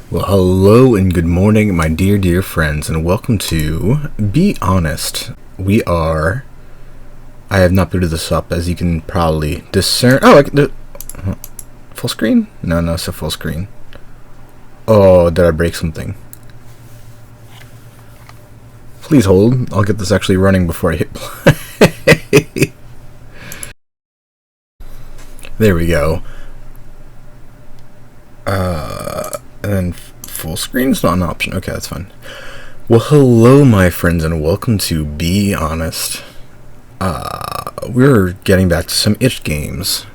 Well, hello and good morning, my dear friends, and welcome to Be Honest. I have not booted this up, as you can probably discern. Oh, full screen? No, it's a full screen. Oh, did I break something? Please hold. I'll get this actually running before I hit play. There we go. And then full screen's not an option. Okay, that's fine. Well, hello, my friends, and welcome to Be Honest. We're getting back to some itch games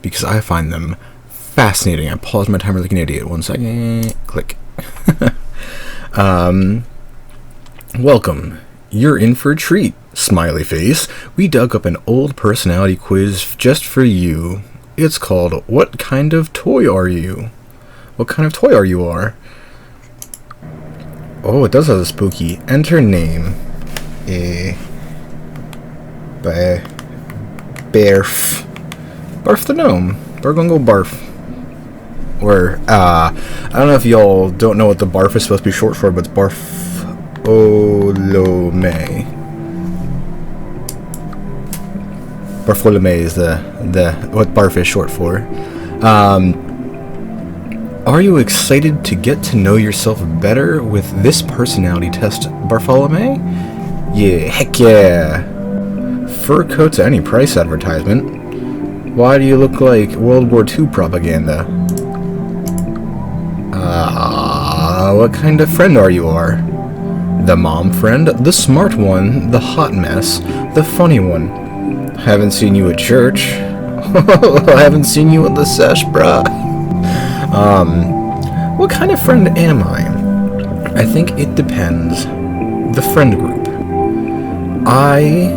because I find them fascinating. I paused my timer like an idiot. 1 second. Click. Welcome. You're in for a treat. Smiley face. We dug up an old personality quiz just for you. It's called What Kind of Toy Are You? What kind of toy are you? Oh, it does have a spooky. Enter name. Barf. Barf the Gnome. We're gonna go Barf. Or, I don't know if y'all don't know what the Barf is supposed to be short for, but it's Barfolome. Barfolome is what Barf is short for. Are you excited to get to know yourself better with this personality test, Bartholomew? Yeah, heck yeah. Fur coats at any price advertisement. Why do you look like World War II propaganda? What kind of friend are you? The mom friend, the smart one, the hot mess, the funny one. Haven't seen you at church. I haven't seen you in the sesh, bruh. What kind of friend am I? I think it depends. The friend group. I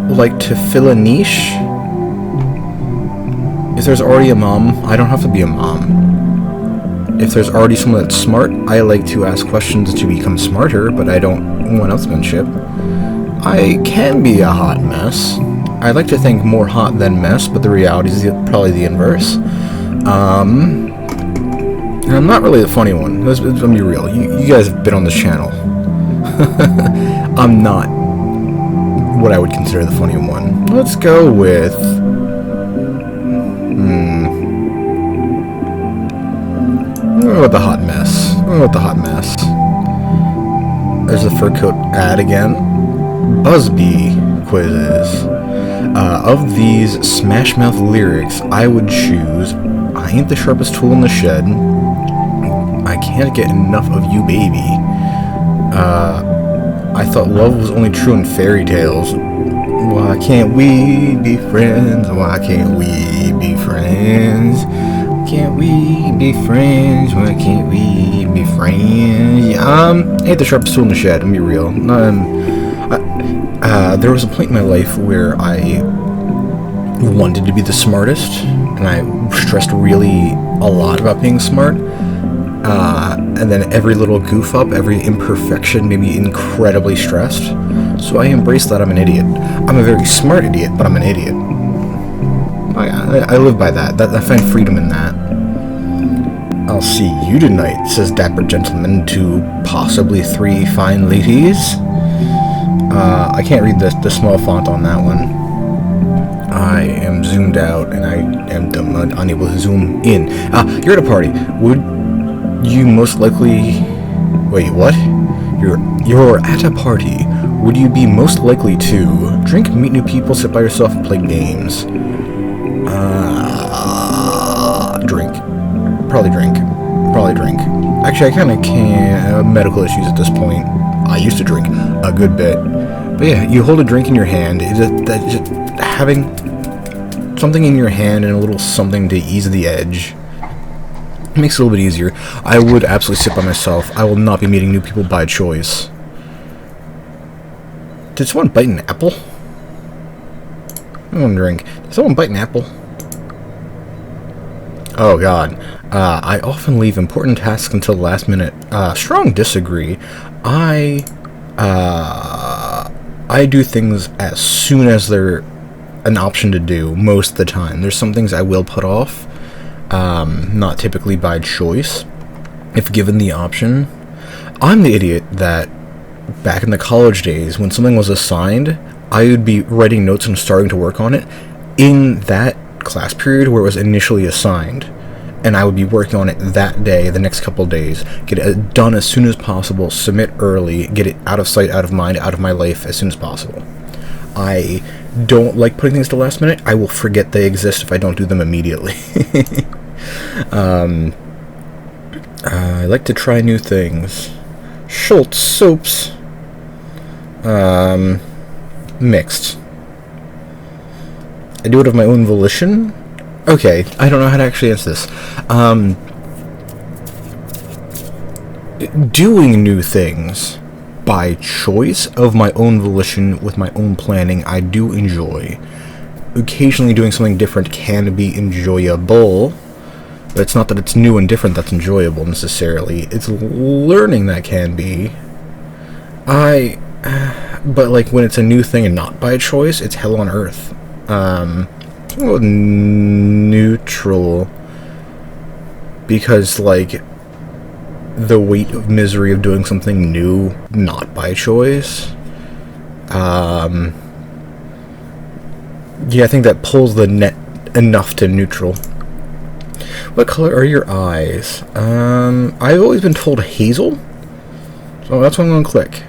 like to fill a niche. If there's already a mom, I don't have to be a mom. If there's already someone that's smart, I like to ask questions to become smarter, but I don't want upsmanship. I can be a hot mess. I like to think more hot than mess, but the reality is probably the inverse. And I'm not really the funny one. Let's be real. You guys have been on this channel. I'm not what I would consider the funny one. Let's go with... What about the hot mess? There's the fur coat ad again. Busby quizzes. Of these Smash Mouth lyrics, I would choose I ain't the sharpest tool in the shed. I can't get enough of you, baby. I thought love was only true in fairy tales. Why can't we be friends? Why can't we be friends? Can't we be friends? Why can't we be friends? Yeah, ain't the sharpest tool in the shed. Let me be real. There was a point in my life where I wanted to be the smartest, and I stressed really a lot about being smart. And then every little goof up, every imperfection made me incredibly stressed. So I embraced that I'm an idiot. I'm a very smart idiot, but I'm an idiot. I live by that. I find freedom in that. I'll see you tonight, says dapper gentleman to possibly 3 fine ladies. I can't read the small font on that one. I am zoomed out, and I am unable to zoom in. You're at a party. Would you most likely... Wait, what? You're at a party. Would you be most likely to drink, meet new people, sit by yourself, and play games? Drink. Probably drink. Actually, I kind of can't... medical issues at this point. I used to drink a good bit. But yeah, you hold a drink in your hand. Just having something in your hand and a little something to ease the edge makes it a little bit easier. I would absolutely sit by myself. I will not be meeting new people by choice. Did someone bite an apple? I'm wondering. Did someone bite an apple? Oh god. I often leave important tasks until the last minute. Strong disagree. I do things as soon as they're an option to do most of the time. There's some things I will put off, not typically by choice. if given the option. I'm the idiot that back in the college days, when something was assigned, I would be writing notes and starting to work on it in that class period where it was initially assigned. And I would be working on it that day, the next couple of days, get it done as soon as possible, submit early, get it out of sight, out of mind, out of my life as soon as possible. I don't like putting things to last minute. I will forget they exist if I don't do them immediately. I like to try new things. Schultz soaps. Mixed. I do it of my own volition. Okay, I don't know how to actually answer this. Doing new things by choice of my own volition with my own planning, I do enjoy. Occasionally doing something different can be enjoyable, but it's not that it's new and different that's enjoyable necessarily. It's learning that can be. But like when it's a new thing and not by choice, it's hell on earth. Neutral, because like the weight of misery of doing something new not by choice, yeah, I think that pulls the net enough to neutral. What color are your eyes? I've always been told hazel, so that's what I'm gonna click.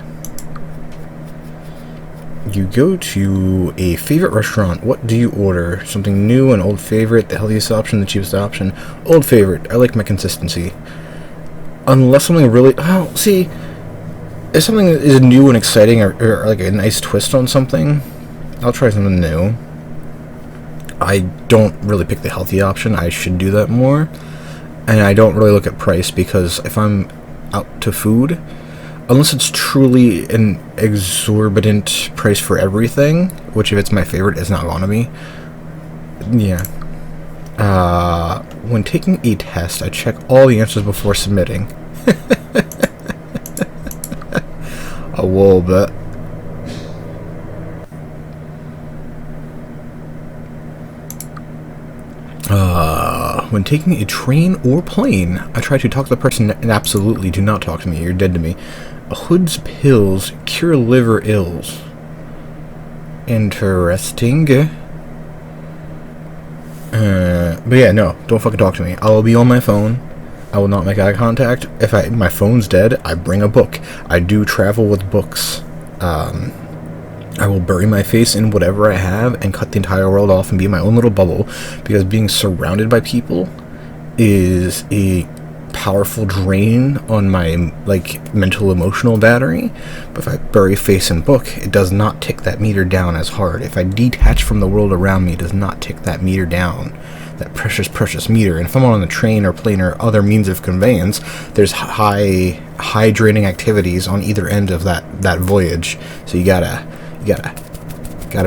You go to a favorite restaurant. What do you order? Something new, an old favorite, the healthiest option, the cheapest option. Old favorite. I like my consistency. Unless something really... Oh, see, if something is new and exciting or like a nice twist on something, I'll try something new. I don't really pick the healthy option. I should do that more. And I don't really look at price, because if I'm out to food... Unless it's truly an exorbitant price for everything, which if it's my favorite, it's not gonna be. Yeah. When taking a test, I check all the answers before submitting. A little bit. When taking a train or plane, I try to talk to the person and absolutely do not talk to me. You're dead to me. A Hood's pills cure liver ills. Interesting. But yeah, no, don't fucking talk to me. I will be on my phone. I will not make eye contact. If my phone's dead, I bring a book. I do travel with books. I will bury my face in whatever I have and cut the entire world off and be in my own little bubble, because being surrounded by people is a powerful drain on my like mental emotional battery. But if I bury face in book, it does not tick that meter down as hard. If I detach from the world around me, it does not tick that meter down, that precious meter. And if I'm on a train or plane or other means of conveyance, there's high draining activities on either end of that voyage, so you gotta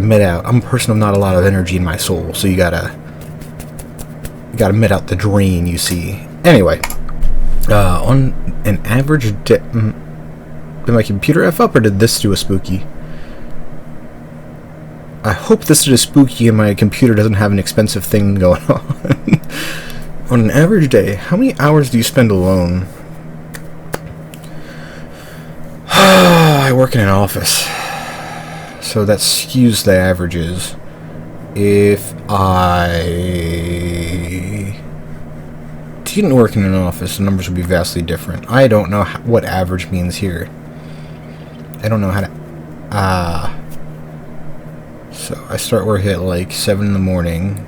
met out. I'm a person of not a lot of energy in my soul, so you gotta met out the drain, you see. Anyway, on an average day, did my computer F up, or did this do a spooky? I hope this did a spooky and my computer doesn't have an expensive thing going on. On an average day, how many hours do you spend alone? I work in an office, so that skews the averages. If I didn't work in an office, the numbers would be vastly different. I don't know what average means here. I don't know how to... So I start work at like 7 in the morning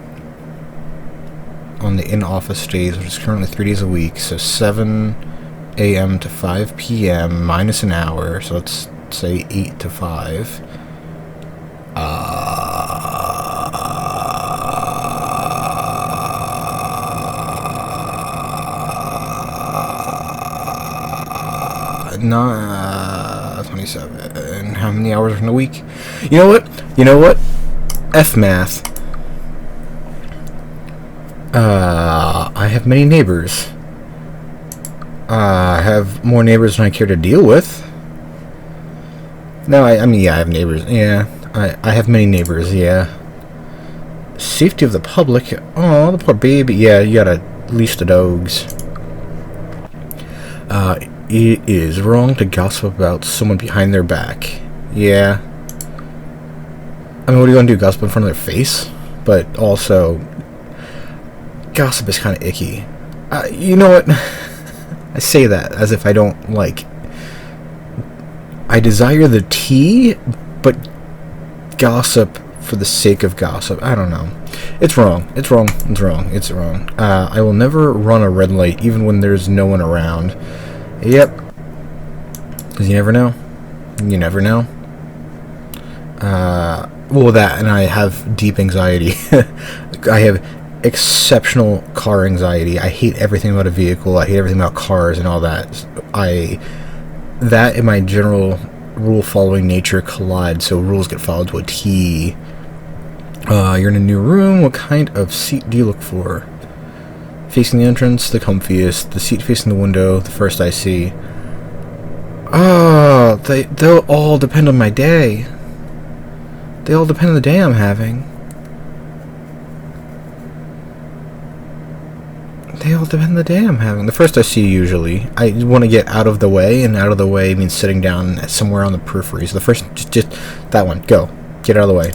on the in-office days, which is currently 3 days a week. So 7 a.m. to 5 p.m. minus an hour. So let's say 8 to 5. Not 27. How many hours in a week? You know what? F math. I have many neighbors. I have more neighbors than I care to deal with. No, I mean, yeah, I have neighbors. Yeah, I have many neighbors, yeah. Safety of the public. Oh, the poor baby. Yeah, you gotta leash the dogs. It is wrong to gossip about someone behind their back. Yeah. I mean, what are you going to do? Gossip in front of their face? But also, gossip is kind of icky. You know what? I say that as if I don't like... I desire the tea, but gossip for the sake of gossip. I don't know. It's wrong. It's wrong. It's wrong. It's wrong. I will never run a red light, even when there's no one around. Yep. Because you never know. You never know. Well, that, and I have deep anxiety. I have exceptional car anxiety. I hate everything about a vehicle. I hate everything about cars and all that. That and my general rule-following nature collide, so rules get followed to a T. You're in a new room. What kind of seat do you look for? Facing the entrance, the comfiest. The seat facing the window, the first I see. Oh, they'll all depend on my day. They all depend on the day I'm having. They all depend on the day I'm having. The first I see, usually. I want to get out of the way, and out of the way means sitting down somewhere on the periphery. So the first, just that one. Go. Get out of the way.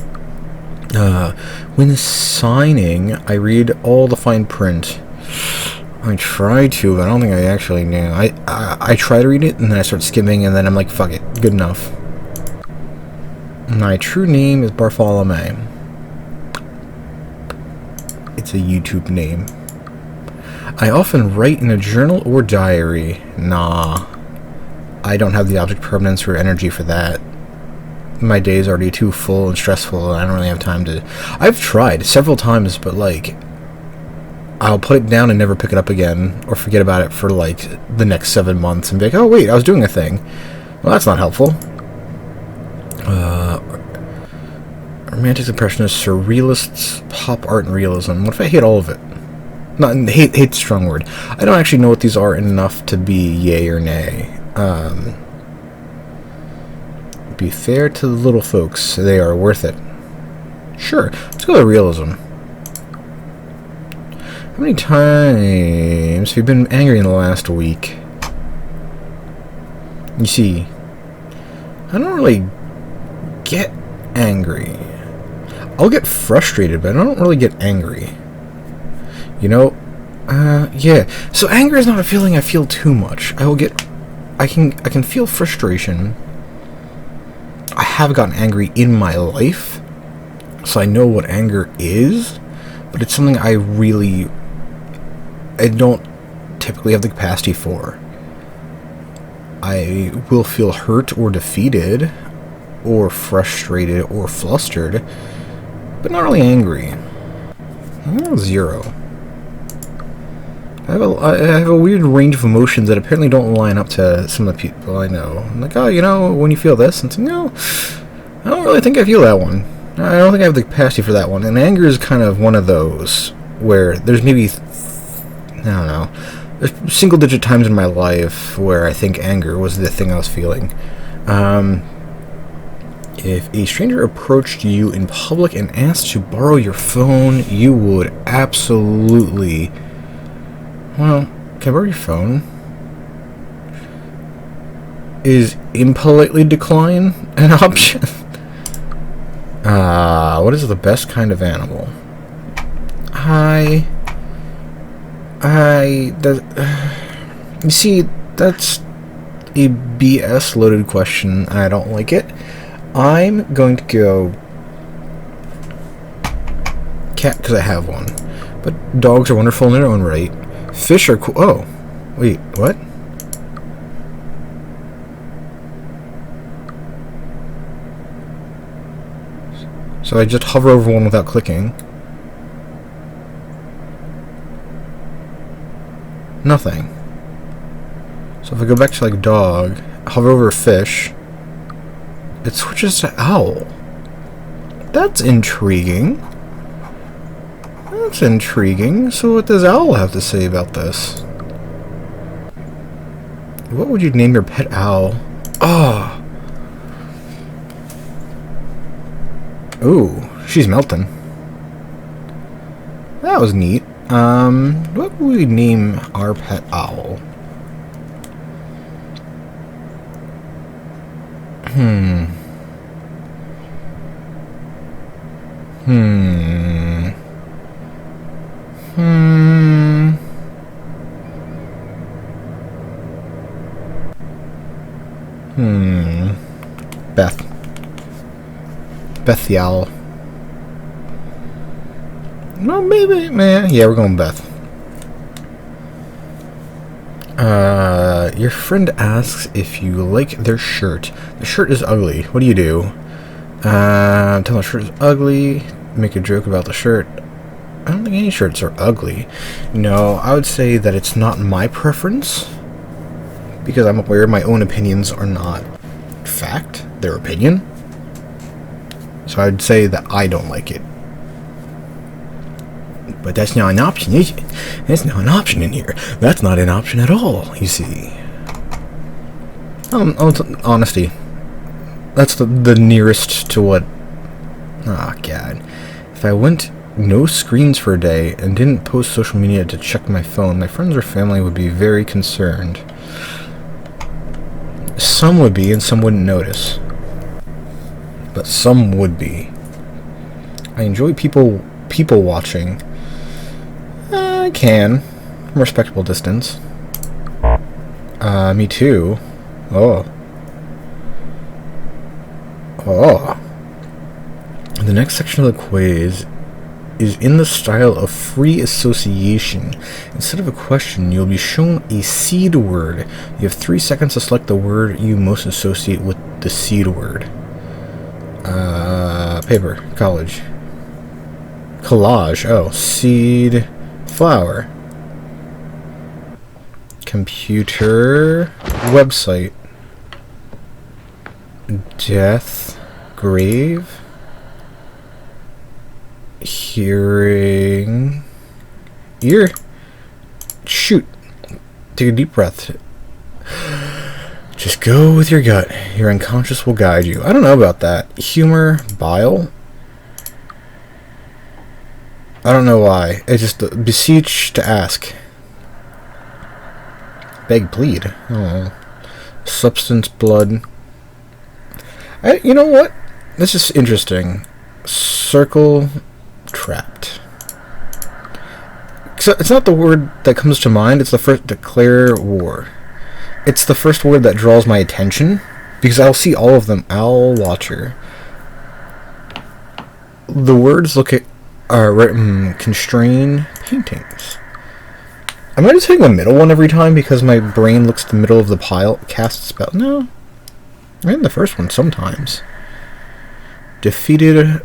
When signing, I read all the fine print. I try to, but I don't think I actually knew. I try to read it, and then I start skimming, and then I'm like, fuck it. Good enough. My true name is Bartholomew. It's a YouTube name. I often write in a journal or diary. Nah. I don't have the object permanence or energy for that. My day is already too full and stressful, and I don't really have time to... I've tried several times, but, like... I'll put it down and never pick it up again, or forget about it for, like, the next 7 months, and be like, oh, wait, I was doing a thing. Well, that's not helpful. Romantics, Impressionists, Surrealists, Pop Art, and Realism. What if I hate all of it? Not hate's a strong word. I don't actually know what these are enough to be yay or nay. Be fair to the little folks. They are worth it. Sure. Let's go with realism. How many times have you been angry in the last week? You see, I don't really get angry. I'll get frustrated, but I don't really get angry. You know? Yeah. So anger is not a feeling I feel too much. I can feel frustration. I have gotten angry in my life, so I know what anger is, but it's something I don't typically have the capacity for. I will feel hurt or defeated, or frustrated or flustered, but not really angry. I'm 0. I have a weird range of emotions that apparently don't line up to some of the people I know. I'm like, oh, you know, when you feel this, and it's like, no, I don't really think I feel that one. I don't think I have the capacity for that one. And anger is kind of one of those where there's maybe, I don't know, there's single-digit times in my life where I think anger was the thing I was feeling. If a stranger approached you in public and asked to borrow your phone, you would absolutely... Well, can I borrow your phone? Is impolitely decline an option? What is the best kind of animal? You see, that's a BS loaded question. I don't like it. I'm going to go cat because I have one. But dogs are wonderful in their own right. Fish are cool. Oh, wait, what? So I just hover over one without clicking. Nothing. So if I go back to like dog, hover over a fish, it switches to owl. That's intriguing. That's intriguing. So what does owl have to say about this? What would you name your pet owl? Oh. Ooh, she's melting. That was neat. What would we name our pet owl? Hmm. Hmm. Hmm. Hmm. Beth. Beth the Owl. No, maybe, man. Yeah, we're going Beth. Your friend asks if you like their shirt. The shirt is ugly. What do you do? Tell the shirt is ugly. Make a joke about the shirt. I don't think any shirts are ugly. No, I would say that it's not my preference, because I'm aware my own opinions are not fact, their opinion. So I'd say that I don't like it. But that's not an option, is it? That's not an option in here. That's not an option at all, you see. Honesty. That's the nearest to what... Oh, God. If I went no screens for a day and didn't post social media to check my phone, my friends or family would be very concerned. Some would be, and some wouldn't notice. But some would be. I enjoy people watching. I can. From a respectable distance. Me too. Oh. The next section of the quiz is in the style of free association. Instead of a question, you'll be shown a seed word. You have 3 seconds to select the word you most associate with the seed word. Paper. College. Collage. Oh. Seed. Flower. Computer. Website. Death. Grave. Hearing. Ear. Shoot. Take a deep breath. Just go with your gut. Your unconscious will guide you. I don't know about that. Humor. Bile. I don't know why. It's just beseech to ask. Beg, plead. Oh. Substance, blood. You know what? This is interesting. Circle, trapped. So it's not the word that comes to mind. It's the first. Declare war. It's the first word that draws my attention, because I'll see all of them. Owl watcher. The words look at constrain paintings. Am I just hitting the middle one every time because my brain looks at the middle of the pile? Cast spell? No. I'm in the first one sometimes. Defeated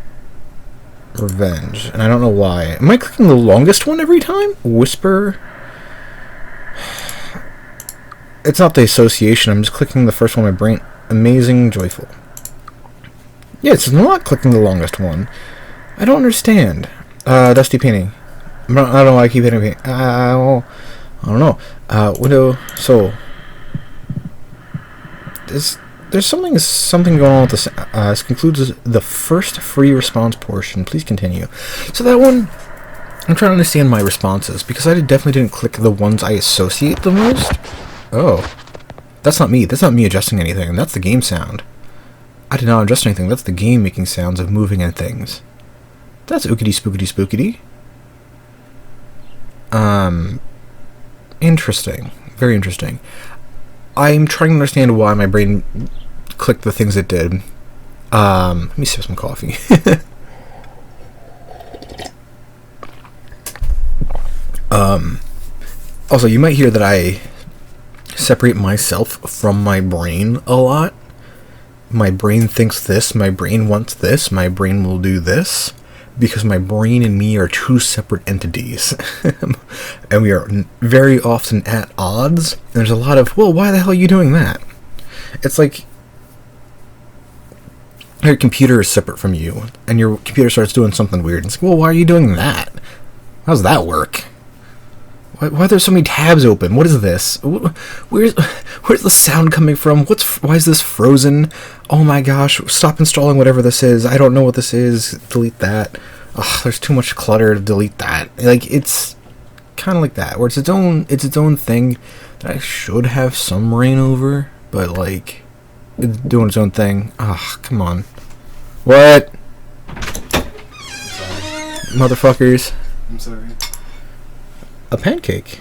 revenge. And I don't know why. Am I clicking the longest one every time? Whisper. It's not the association. I'm just clicking the first one in my brain. Amazing, joyful. Yeah, it's not clicking the longest one. I don't understand. Dusty painting. I don't know why I keep hitting painting. I don't know. Window, soul. There's something going on with this. This concludes the first free response portion. Please continue. So that one, I'm trying to understand my responses, because I definitely didn't click the ones I associate the most. Oh. That's not me. That's not me adjusting anything. That's the game sound. I did not adjust anything. That's the game making sounds of moving and things. That's ookity spookity spookity. Interesting. Very interesting. I'm trying to understand why my brain clicked the things it did. Let me sip some coffee. Also, you might hear that I separate myself from my brain a lot. My brain thinks this, my brain wants this, my brain will do this, because my brain and me are two separate entities. And we are very often at odds. And there's a lot of, well, why the hell are you doing that? It's like your computer is separate from you, and your computer starts doing something weird. And it's like, well, why are you doing that? How does that work? Why are there so many tabs open? What is this? Where's the sound coming from? Why is this frozen? Oh my gosh, stop installing whatever this is. I don't know what this is. Delete that. Ugh, there's too much clutter to delete that. Like, it's kind of like that, where it's its own thing that I should have some reign over, but like, It's doing its own thing. Ah, come on. What? Motherfuckers. I'm sorry. A pancake.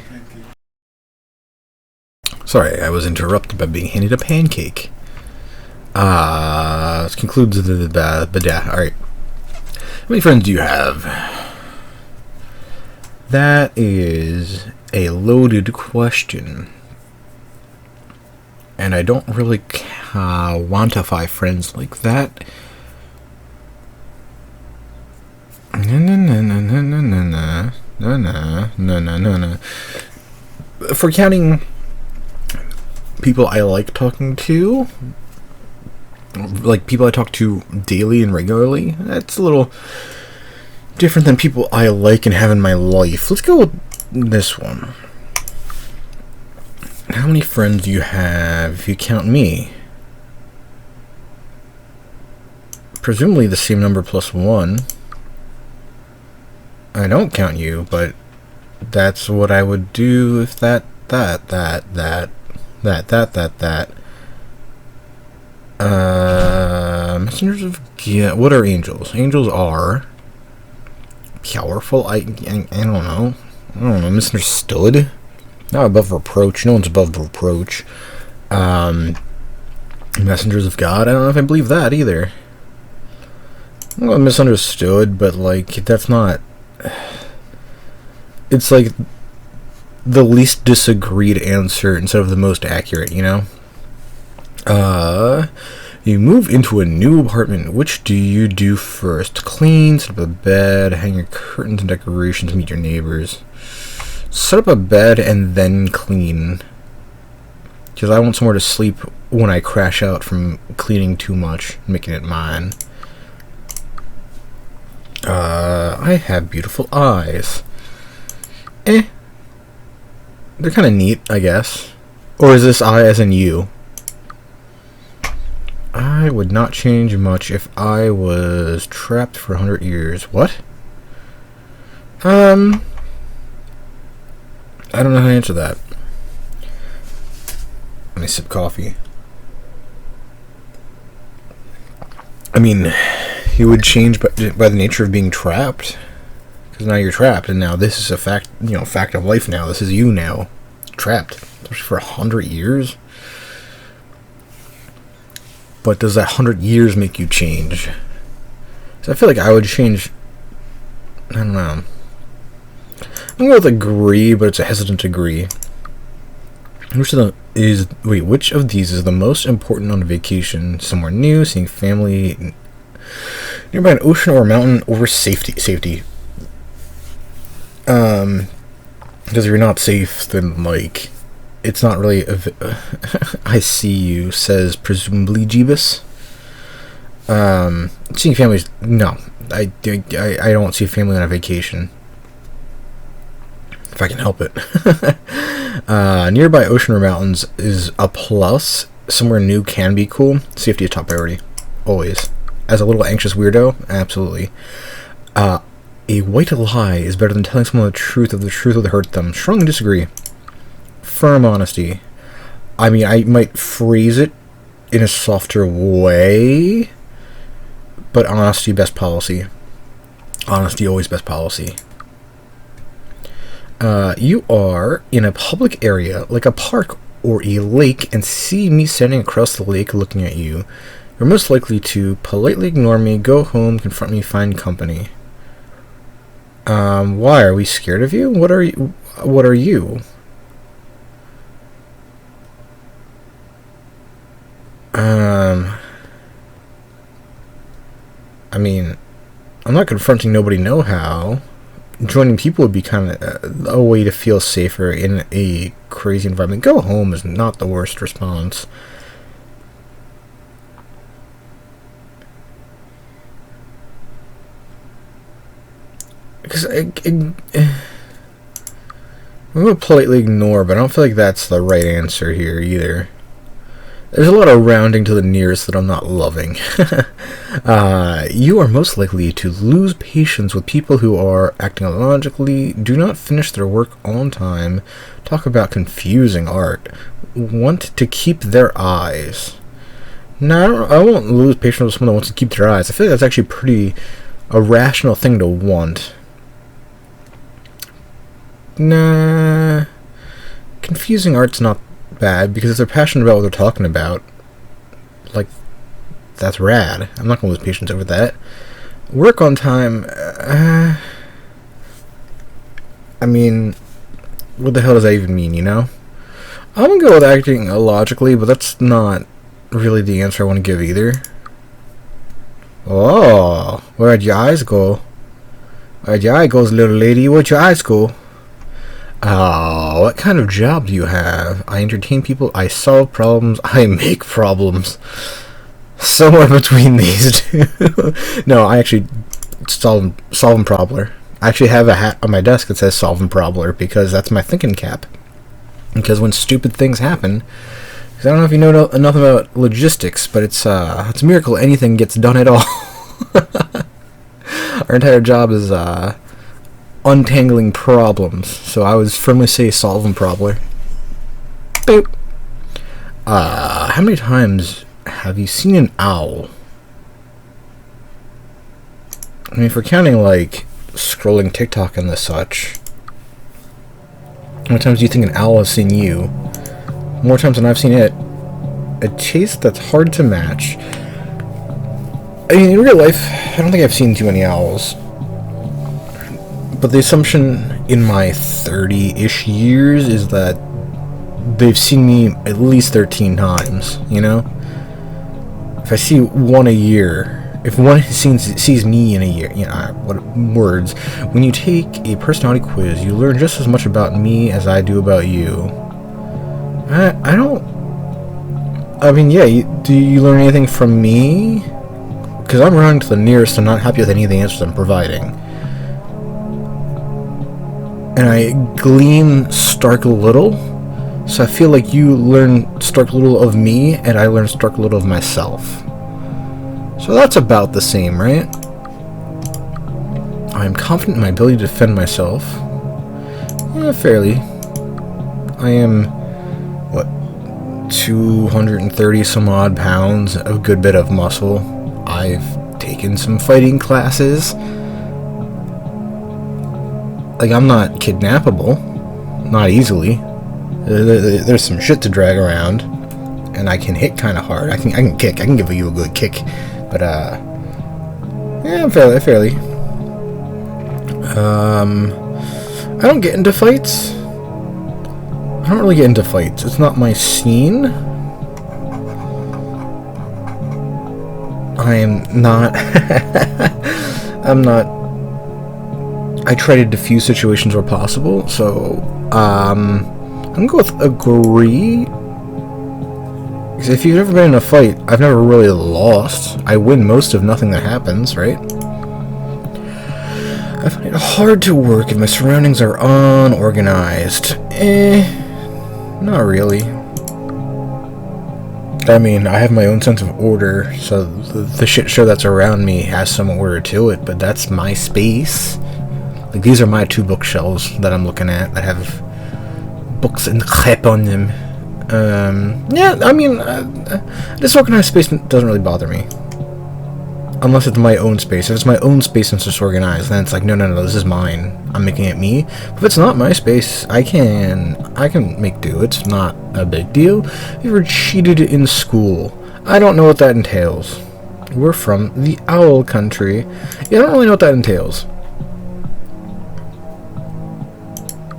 Sorry, I was interrupted by being handed a pancake. This concludes alright. How many friends do you have? That is a loaded question. And I don't really quantify friends like that. No. For counting people I like talking to, like people I talk to daily and regularly, that's a little different than people I like and have in my life. Let's go with this one. How many friends do you have if you count me? Presumably the same number plus one. I don't count you, but that's what I would do if that. Messengers of what are angels? Angels are powerful. I don't know. Misunderstood. Not above reproach. No one's above reproach. Messengers of God. I don't know if I believe that either. Well, misunderstood, but like that's not. It's like the least disagreed answer instead of the most accurate, you know? You move into a new apartment. Which do you do first? Clean, set up a bed, hang your curtains and decorations, meet your neighbors. Set up a bed and then clean. Because I want somewhere to sleep when I crash out from cleaning too much, making it mine. I have beautiful eyes. They're kind of neat, I guess. Or is this I as in you? I would not change much if I was trapped for 100 years. What? I don't know how to answer that. Let me sip coffee. I mean, you would change by the nature of being trapped. Because now you're trapped, and now this is a fact, fact of life now. This is you now. Trapped. Especially for 100 years. But does that 100 years make you change? So I feel like I would change. I don't know. I'm going with agree, but it's a hesitant agree. Which of these is the most important on vacation? Somewhere new, seeing family, nearby an ocean or a mountain, or safety. Because if you're not safe, then like it's not really I see you, says presumably Jeebus. Seeing families, no, I don't see family on a vacation if I can help it. Nearby ocean or mountains is a plus. Somewhere new can be cool. Safety is top priority, always. As a little anxious weirdo, absolutely. A white lie is better than telling someone the truth would hurt them. Strongly disagree. Firm honesty. I mean, I might phrase it in a softer way, but honesty, best policy. Honesty, always best policy. You are in a public area, like a park or a lake, and see me standing across the lake looking at you. You're most likely to politely ignore me, go home, confront me, find company. Why? Are we scared of you? What are you? I mean, I'm not confronting nobody know-how. Joining people would be kind of a way to feel safer in a crazy environment. Go home is not the worst response. Because I'm going to politely ignore, but I don't feel like that's the right answer here either. There's a lot of rounding to the nearest that I'm not loving. You are most likely to lose patience with people who are acting illogically, do not finish their work on time, talk about confusing art, want to keep their eyes. No, I won't lose patience with someone that wants to keep their eyes. I feel like that's actually pretty a rational thing to want. Nah, confusing art's not bad, because if they're passionate about what they're talking about, like, that's rad. I'm not gonna lose patience over that. Work on time, I mean, what the hell does that even mean, you know? I'm gonna go with acting illogically, but that's not really the answer I want to give either. Oh, where'd your eyes go? Where'd your eye goes, little lady? Where'd your eyes go? Oh, what kind of job do you have? I entertain people, I solve problems, I make problems. Somewhere between these two. No, I actually solve and probler. I actually have a hat on my desk that says solve and probler, because that's my thinking cap. Because when stupid things happen, because I don't know if you know enough about logistics, but it's a miracle anything gets done at all. Our entire job is untangling problems, so I would firmly say solve and probler. Boop. How many times have you seen an owl? I mean, if we're counting, like, scrolling TikTok and the such, how many times do you think an owl has seen you? More times than I've seen it. A taste that's hard to match. I mean, in real life, I don't think I've seen too many owls. But the assumption in my 30-ish years is that they've seen me at least 13 times, you know? If I see one a year, if one sees me in a year, you know, what words? When you take a personality quiz, you learn just as much about me as I do about you. I don't... I mean, yeah, do you learn anything from me? Because I'm running to the nearest and not happy with any of the answers I'm providing. And I glean stark little, so I feel like you learn stark little of me, and I learn stark little of myself. So that's about the same, right? I am confident in my ability to defend myself. Yeah, fairly. I am, what, 230 some odd pounds, a good bit of muscle. I've taken some fighting classes. Like, I'm not kidnappable. Not easily. There's some shit to drag around. And I can hit kind of hard. I can kick. I can give you a good kick. But, yeah, fairly. I don't get into fights. I don't really get into fights. It's not my scene. I am not... I'm not... I try to diffuse situations where possible, so, I'm gonna go with agree. Because if you've never been in a fight, I've never really lost. I win most of nothing that happens, right? I find it hard to work if my surroundings are unorganized. Not really. I mean, I have my own sense of order, so the shit show that's around me has some order to it, but that's my space. Like, these are my 2 bookshelves that I'm looking at that have books and crap on them. Yeah, I mean, disorganized space doesn't really bother me. Unless it's my own space. If it's my own space and it's disorganized, then it's like, no, this is mine. I'm making it me. But if it's not my space, I can make do. It's not a big deal. You were cheated in school. I don't know what that entails. We're from the owl country. Yeah, I don't really know what that entails.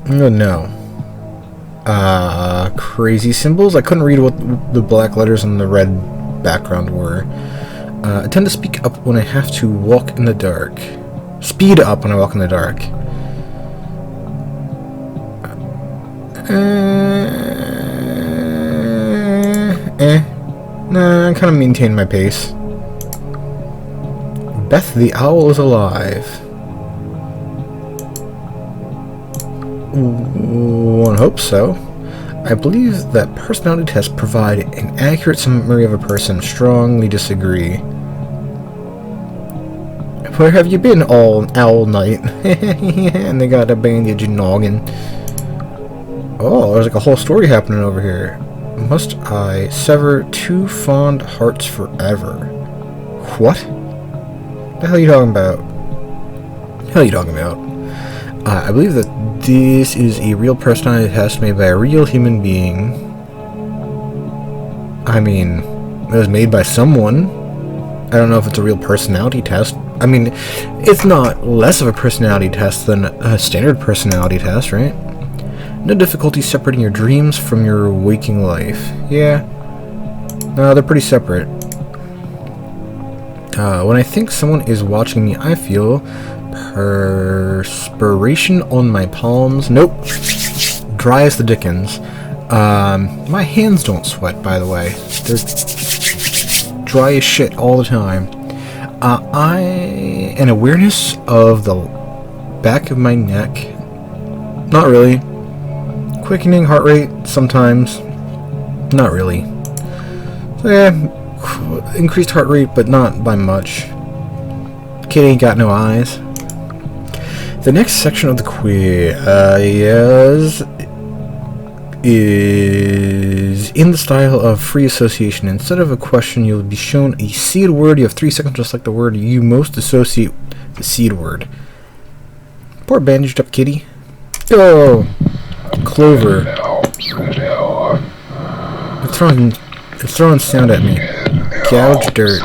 No. Crazy symbols? I couldn't read what the black letters and the red background were. I tend to speak up when I have to walk in the dark. Speed up when I walk in the dark. Nah, I kind of maintain my pace. Beth the owl is alive. One hopes so. I believe that personality tests provide an accurate summary of a person. Strongly disagree. Where have you been all owl night? And they got a bandage and noggin. Oh, there's like a whole story happening over here. Must I sever two fond hearts forever? What? The hell are you talking about? I believe that this is a real personality test made by a real human being. I mean, it was made by someone. I don't know if it's a real personality test. I mean, it's not less of a personality test than a standard personality test, right? No difficulty separating your dreams from your waking life. Yeah. No, they're pretty separate. When I think someone is watching me, I feel perspiration on my palms. Nope. Dry as the dickens. My hands don't sweat, by the way. They're dry as shit all the time. An awareness of the back of my neck. Not really. Quickening heart rate, sometimes. Not really. So yeah, increased heart rate, but not by much. Kid ain't got no eyes. The next section of the quiz is in the style of free association. Instead of a question, you'll be shown a seed word. You have 3 seconds to select the word you most associate with the seed word. Poor bandaged up kitty. Go! Clover. It's throwing sound at me. Gouge dirt.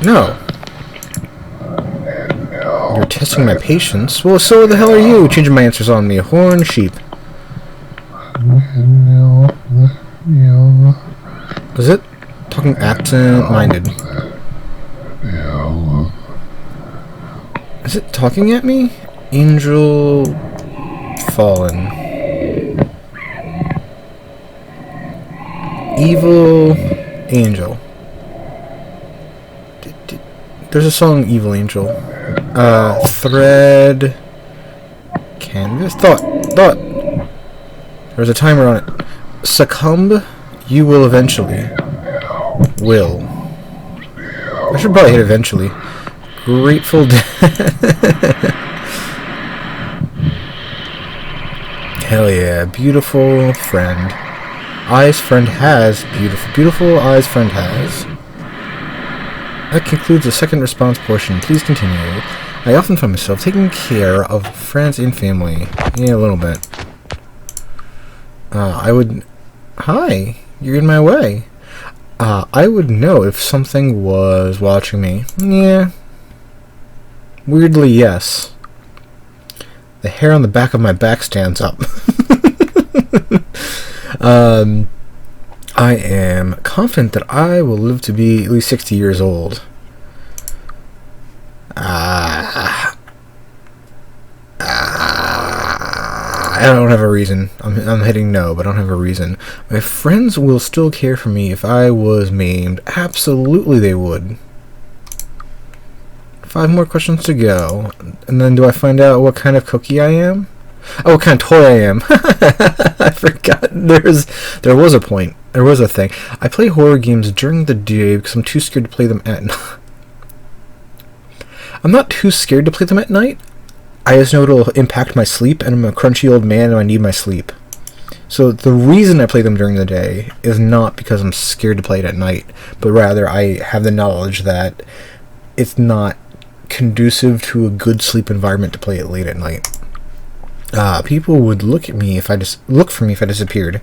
No. You're testing my patience? Well, so the hell are you? Changing my answers on me. Horn sheep. Is it? Talking absent-minded. Is it talking at me? Angel fallen. Evil angel. There's a song, Evil Angel. Thread. Canvas. Thought. There's a timer on it. Succumb. You will eventually. Will. I should probably hit eventually. Grateful Dead. Hell yeah. Beautiful friend. Eyes friend has. Beautiful eyes friend has. That concludes the second response portion. Please continue. I often find myself taking care of friends and family. Yeah, a little bit. I would... Hi. You're in my way. I would know if something was watching me. Yeah. Weirdly, yes. The hair on the back of my back stands up. I am confident that I will live to be at least 60 years old. I don't have a reason. I'm hitting no, but I don't have a reason. My friends will still care for me if I was maimed. Absolutely they would. 5 more questions to go. And then do I find out what kind of cookie I am? Oh, what kind of toy I am. I forgot. There was a point. There was a thing. I play horror games during the day because I'm too scared to play them at night. I'm not too scared to play them at night. I just know it'll impact my sleep, and I'm a crunchy old man and I need my sleep. So the reason I play them during the day is not because I'm scared to play it at night, but rather I have the knowledge that it's not conducive to a good sleep environment to play it late at night. People would look for me if I disappeared.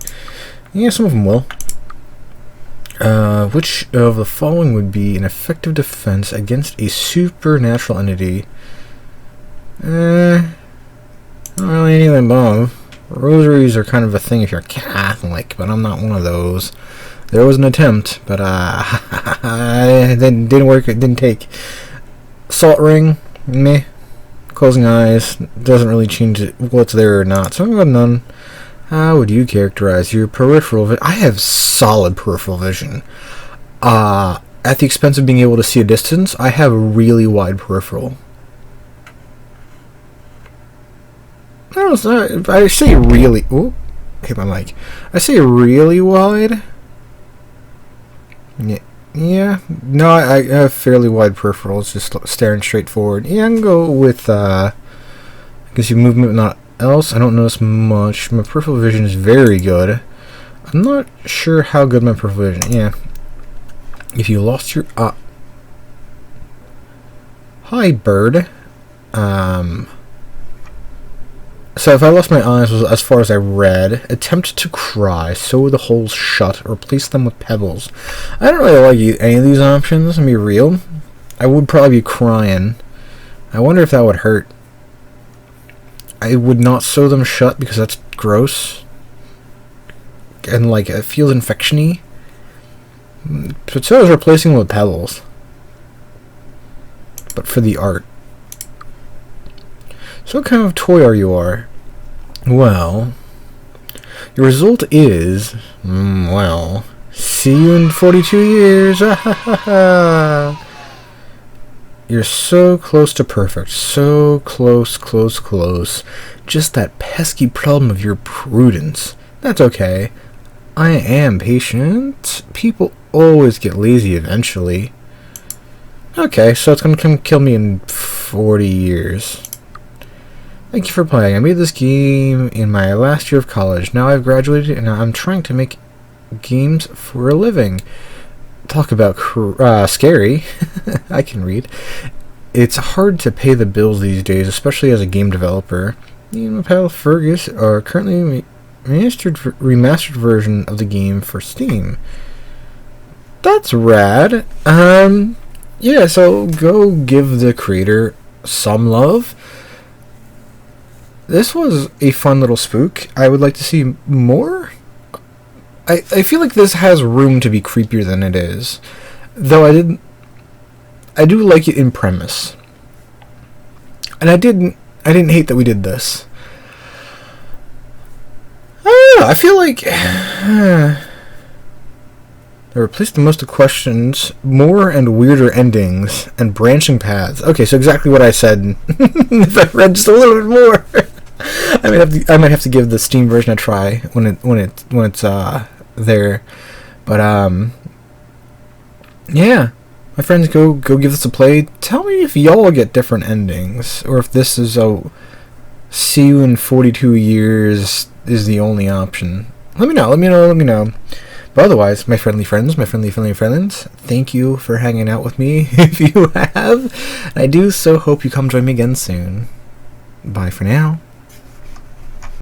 Yeah, some of them will. Which of the following would be an effective defense against a supernatural entity? Not really anything above. Rosaries are kind of a thing if you're Catholic, but I'm not one of those. There was an attempt, but it didn't work. It didn't take. Salt ring, meh. Closing eyes doesn't really change what's there or not. So I'm going none. How would you characterize your peripheral vision? I have solid peripheral vision. At the expense of being able to see a distance, I have a really wide peripheral. I don't know. I say really. Ooh, hit my mic. I say really wide. Yeah. No, I have fairly wide peripherals, just staring straight forward. Yeah, I can go with. I guess your movement, not else. I don't notice much. My peripheral vision is very good. I'm not sure how good my provision. Yeah. If you lost your hi bird. So if I lost my eyes as far as I read, attempt to cry, sew the holes shut, or replace them with pebbles. I don't really like any of these options, to be real. I would probably be crying. I wonder if that would hurt. I would not sew them shut because that's gross. And like it feels infection-y. But so is replacing them with pebbles. But for the art. So what kind of toy are you? Well, your result is, well, see you in 42 years. You're so close to perfect. So close, close, close. Just that pesky problem of your prudence. That's okay. I am patient. People always get lazy eventually. Okay, so it's gonna come kill me in 40 years. Thank you for playing. I made this game in my last year of college. Now I've graduated and I'm trying to make games for a living. Talk about scary. I can read. It's hard to pay the bills these days, especially as a game developer. Me and my pal Fergus are currently remastered version of the game for Steam. That's rad. Yeah, so go give the creator some love. This was a fun little spook. I would like to see more. I feel like this has room to be creepier than it is. Though I do like it in premise. And I didn't hate that we did this. I don't know, I feel like they replaced the most of questions, more and weirder endings, and branching paths. Okay, so exactly what I said. If I read just a little bit more, I might have to give the Steam version a try when it's there. But yeah, my friends, go give this a play. Tell me if y'all get different endings, or if this is a see you in 42 years is the only option. Let me know. But otherwise, my friendly friends, thank you for hanging out with me if you have. And I do so hope you come join me again soon. Bye for now.